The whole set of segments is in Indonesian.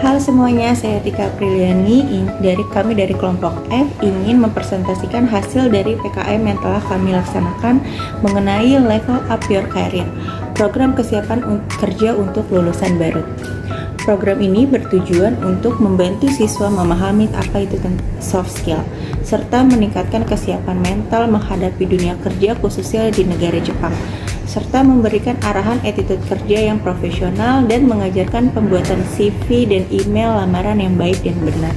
Halo semuanya, saya Tika Apriliani dari kelompok F ingin mempresentasikan hasil dari PKM yang telah kami laksanakan mengenai Level Up Your Career, program kesiapan kerja untuk lulusan baru. Program ini bertujuan untuk membantu siswa memahami apa itu soft skill, serta meningkatkan kesiapan mental menghadapi dunia kerja khususnya di negara Jepang, serta memberikan arahan attitude kerja yang profesional dan mengajarkan pembuatan CV dan email lamaran yang baik dan benar.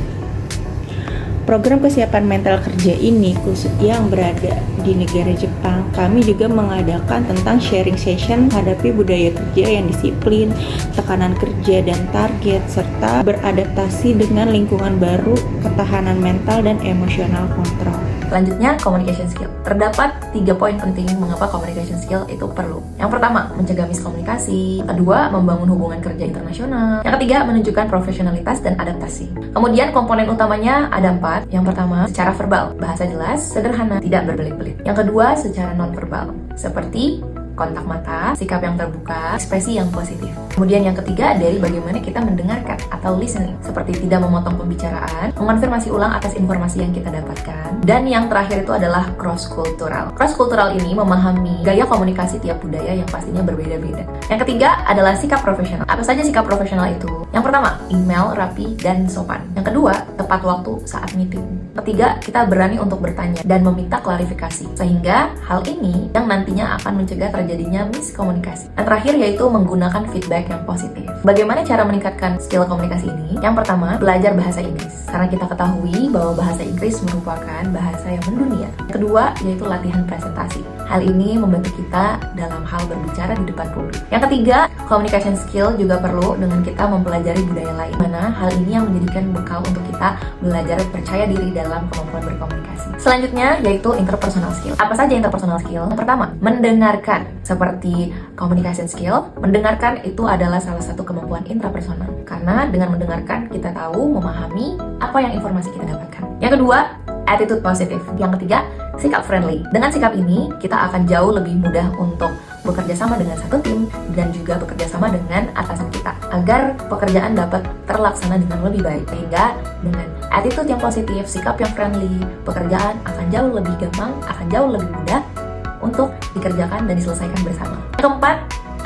Program kesiapan mental kerja ini khusus yang berada di negara Jepang, kami juga mengadakan tentang sharing session menghadapi budaya kerja yang disiplin, tekanan kerja dan target, serta beradaptasi dengan lingkungan baru, ketahanan mental dan emosional kontrol. Selanjutnya, communication skill. Terdapat 3 poin penting mengapa communication skill itu perlu. Yang pertama, mencegah miskomunikasi. Yang kedua, membangun hubungan kerja internasional. Yang ketiga, menunjukkan profesionalitas dan adaptasi. Kemudian komponen utamanya ada 4. Yang pertama, secara verbal, bahasa jelas, sederhana, tidak berbelit-belit. Yang kedua, secara non-verbal, seperti kontak mata, sikap yang terbuka, ekspresi yang positif. Kemudian yang ketiga dari bagaimana kita mendengarkan atau listening, seperti tidak memotong pembicaraan, mengonfirmasi ulang atas informasi yang kita dapatkan. Dan yang terakhir itu adalah cross-cultural. Cross-cultural ini memahami gaya komunikasi tiap budaya yang pastinya berbeda-beda. Yang ketiga adalah sikap profesional. Apa saja sikap profesional itu? Yang pertama, email, rapi, dan sopan. Yang kedua, tepat waktu saat meeting. Ketiga, kita berani untuk bertanya dan meminta klarifikasi. Sehingga hal ini yang nantinya akan mencegah terjadinya miskomunikasi. Yang terakhir yaitu menggunakan feedback yang positif. Bagaimana cara meningkatkan skill komunikasi ini? Yang pertama, belajar bahasa Inggris. Karena kita ketahui bahwa bahasa Inggris merupakan bahasa yang mendunia. Kedua, yaitu latihan presentasi. Hal ini membantu kita dalam hal berbicara di depan publik. Yang ketiga, communication skill juga perlu dengan kita mempelajari budaya lain. Mana hal ini yang menjadikan bekal untuk kita belajar percaya diri dalam kemampuan berkomunikasi. Selanjutnya, yaitu interpersonal skill. Apa saja interpersonal skill? Yang pertama, mendengarkan. Seperti communication skill, mendengarkan itu adalah salah satu kemampuan intrapersonal. Karena dengan mendengarkan, kita tahu, memahami apa yang informasi kita dapatkan. Yang kedua, attitude positif. Yang ketiga, sikap friendly. Dengan sikap ini, kita akan jauh lebih mudah untuk bekerja sama dengan satu tim dan juga bekerja sama dengan atasan kita agar pekerjaan dapat terlaksana dengan lebih baik. Sehingga dengan attitude yang positif, sikap yang friendly, pekerjaan akan jauh lebih gampang, akan jauh lebih mudah untuk dikerjakan dan diselesaikan bersama. Yang keempat,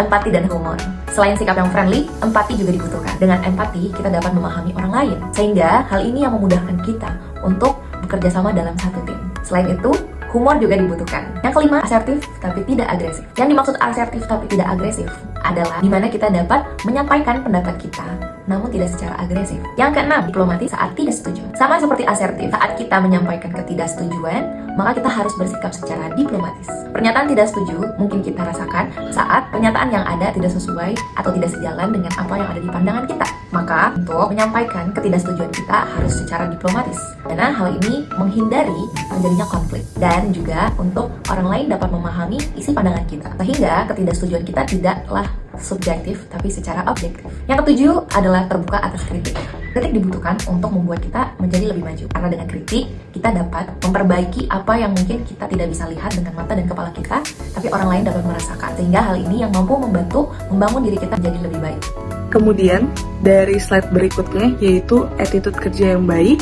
empati dan humor. Selain sikap yang friendly, empati juga dibutuhkan. Dengan empati, kita dapat memahami orang lain. Sehingga hal ini yang memudahkan kita untuk bekerja sama dalam satu tim. Selain itu, humor juga dibutuhkan. Yang kelima, asertif tapi tidak agresif. Yang dimaksud asertif tapi tidak agresif adalah dimana kita dapat menyampaikan pendapat kita namun tidak secara agresif. Yang keenam, diplomatis saat tidak setuju. Sama seperti asertif, saat kita menyampaikan ketidaksetujuan, maka kita harus bersikap secara diplomatis. Pernyataan tidak setuju mungkin kita rasakan saat pernyataan yang ada tidak sesuai atau tidak sejalan dengan apa yang ada di pandangan kita. Maka untuk menyampaikan ketidaksetujuan kita harus secara diplomatis. Karena hal ini menghindari terjadinya konflik dan juga untuk orang lain dapat memahami isi pandangan kita. Sehingga ketidaksetujuan kita tidaklah subjektif tapi secara objektif. Yang ketujuh adalah terbuka atas kritik. Kritik dibutuhkan untuk membuat kita menjadi lebih maju. Karena dengan kritik, kita dapat memperbaiki apa yang mungkin kita tidak bisa lihat dengan mata dan kepala kita, tapi orang lain dapat merasakan. Sehingga hal ini yang mampu membantu membangun diri kita menjadi lebih baik. Kemudian, dari slide berikutnya, yaitu attitude kerja yang baik,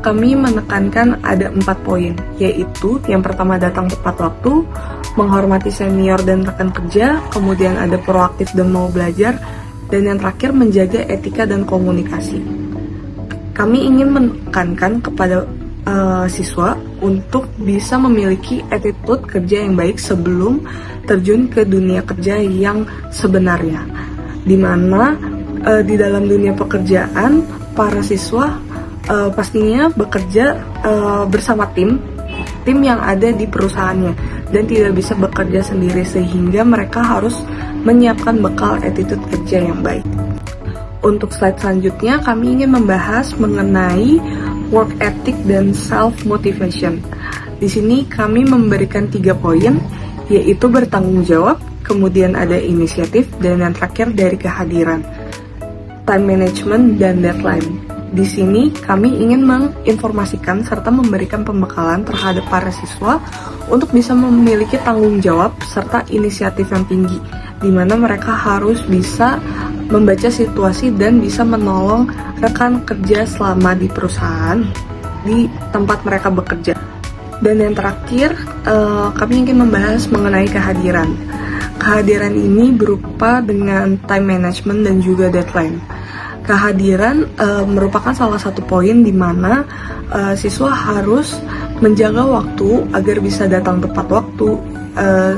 kami menekankan ada 4 poin, yaitu yang pertama datang tepat waktu, menghormati senior dan rekan kerja, kemudian ada proaktif dan mau belajar, dan yang terakhir menjaga etika dan komunikasi. Kami ingin menekankan kepada siswa untuk bisa memiliki attitude kerja yang baik sebelum terjun ke dunia kerja yang sebenarnya, di mana di dalam dunia pekerjaan para siswa pastinya bekerja bersama tim yang ada di perusahaannya dan tidak bisa bekerja sendiri, sehingga mereka harus menyiapkan bekal attitude kerja yang baik. Untuk slide selanjutnya, kami ingin membahas mengenai work ethic dan self motivation. Di sini kami memberikan 3 poin, yaitu bertanggung jawab, kemudian ada inisiatif, dan yang terakhir dari kehadiran, time management dan deadline. Di sini kami ingin menginformasikan serta memberikan pembekalan terhadap para siswa untuk bisa memiliki tanggung jawab serta inisiatif yang tinggi, di mana mereka harus bisa membaca situasi dan bisa menolong rekan kerja selama di perusahaan di tempat mereka bekerja. Dan yang terakhir, kami ingin membahas mengenai kehadiran. Kehadiran ini berupa dengan time management dan juga deadline. Kehadiran merupakan salah satu poin di mana siswa harus menjaga waktu agar bisa datang tepat waktu,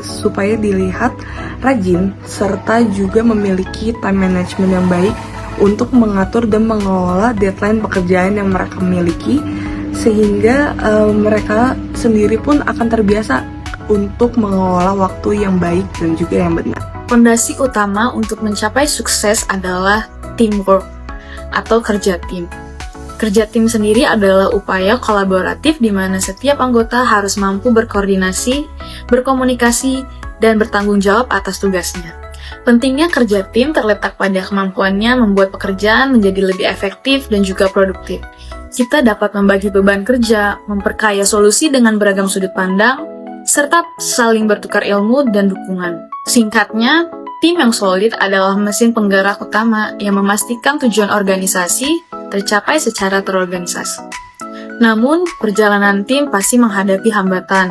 supaya dilihat rajin, serta juga memiliki time management yang baik untuk mengatur dan mengelola deadline pekerjaan yang mereka miliki, sehingga mereka sendiri pun akan terbiasa untuk mengelola waktu yang baik dan juga yang benar. Fondasi utama untuk mencapai sukses adalah teamwork atau kerja tim. Kerja tim sendiri adalah upaya kolaboratif di mana setiap anggota harus mampu berkoordinasi, berkomunikasi, dan bertanggung jawab atas tugasnya. Pentingnya kerja tim terletak pada kemampuannya membuat pekerjaan menjadi lebih efektif dan juga produktif. Kita dapat membagi beban kerja, memperkaya solusi dengan beragam sudut pandang, serta saling bertukar ilmu dan dukungan. Singkatnya, tim yang solid adalah mesin penggerak utama yang memastikan tujuan organisasi tercapai secara terorganisasi. Namun, perjalanan tim pasti menghadapi hambatan.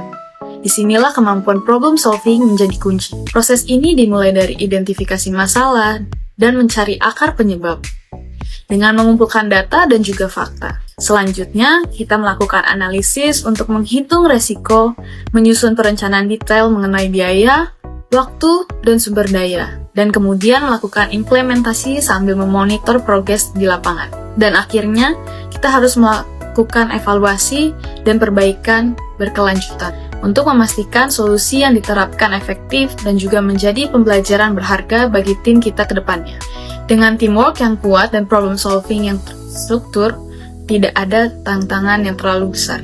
Disinilah kemampuan problem solving menjadi kunci. Proses ini dimulai dari identifikasi masalah dan mencari akar penyebab, dengan mengumpulkan data dan juga fakta. Selanjutnya, kita melakukan analisis untuk menghitung resiko, menyusun perencanaan detail mengenai biaya, waktu, dan sumber daya, dan kemudian melakukan implementasi sambil memonitor progres di lapangan. Dan akhirnya, kita harus melakukan evaluasi dan perbaikan berkelanjutan untuk memastikan solusi yang diterapkan efektif dan juga menjadi pembelajaran berharga bagi tim kita ke depannya. Dengan teamwork yang kuat dan problem solving yang terstruktur, tidak ada tantangan yang terlalu besar.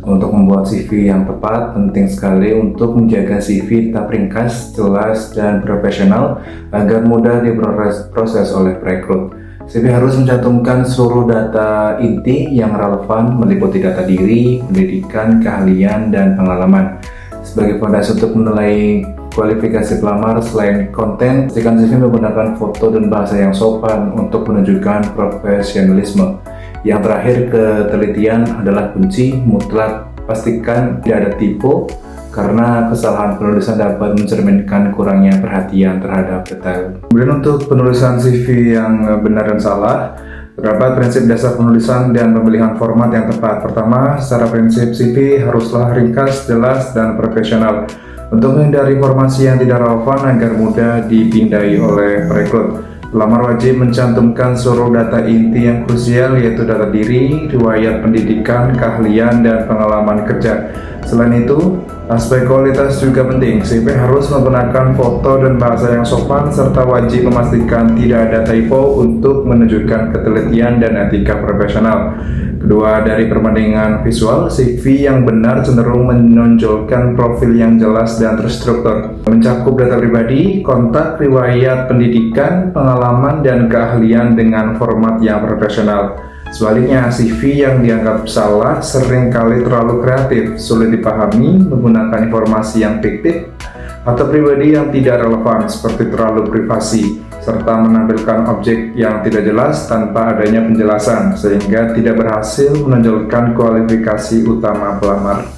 Untuk membuat CV yang tepat, penting sekali untuk menjaga CV tetap ringkas, jelas, dan profesional agar mudah diproses oleh perekrut. CV harus mencantumkan seluruh data inti yang relevan, meliputi data diri, pendidikan, keahlian, dan pengalaman. Sebagai fondasi untuk menilai kualifikasi pelamar, selain konten, pastikan CV menggunakan foto dan bahasa yang sopan untuk menunjukkan profesionalisme. Yang terakhir, ketelitian adalah kunci mutlak. Pastikan tidak ada typo, karena kesalahan penulisan dapat mencerminkan kurangnya perhatian terhadap detail. Kemudian untuk penulisan CV yang benar dan salah, terdapat prinsip dasar penulisan dan pemilihan format yang tepat. Pertama, secara prinsip CV haruslah ringkas, jelas, dan profesional untuk menghindari informasi yang tidak relevan agar mudah dipindai oleh perekrut. Pelamar wajib mencantumkan seluruh data inti yang krusial, yaitu data diri, riwayat pendidikan, keahlian, dan pengalaman kerja. Selain itu, aspek kualitas juga penting. CV harus menggunakan foto dan bahasa yang sopan, serta wajib memastikan tidak ada typo untuk menunjukkan ketelitian dan etika profesional. Kedua, dari perbandingan visual, CV yang benar cenderung menonjolkan profil yang jelas dan terstruktur, mencakup data pribadi, kontak, riwayat pendidikan, pengalaman, dan keahlian dengan format yang profesional. Sebaliknya, CV yang dianggap salah seringkali terlalu kreatif, sulit dipahami, menggunakan informasi yang fiktif, atau pribadi yang tidak relevan seperti terlalu privasi, serta menampilkan objek yang tidak jelas tanpa adanya penjelasan, sehingga tidak berhasil menonjolkan kualifikasi utama pelamar.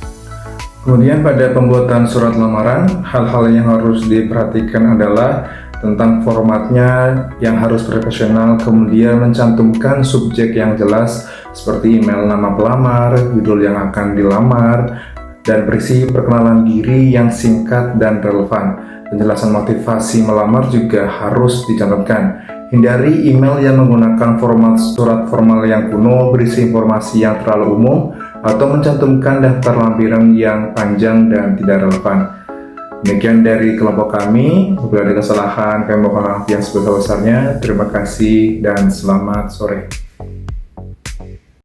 Kemudian pada pembuatan surat lamaran, hal-hal yang harus diperhatikan adalah tentang formatnya yang harus profesional, kemudian mencantumkan subjek yang jelas seperti email nama pelamar, judul yang akan dilamar, dan berisi perkenalan diri yang singkat dan relevan. Penjelasan motivasi melamar juga harus dicantumkan. Hindari email yang menggunakan format surat formal yang kuno, berisi informasi yang terlalu umum, atau mencantumkan daftar lampiran yang panjang dan tidak relevan. Demikian dari kelompok kami. Bila ada kesalahan, kami mohon maaf yang sebesar-besarnya. Terima kasih dan selamat sore.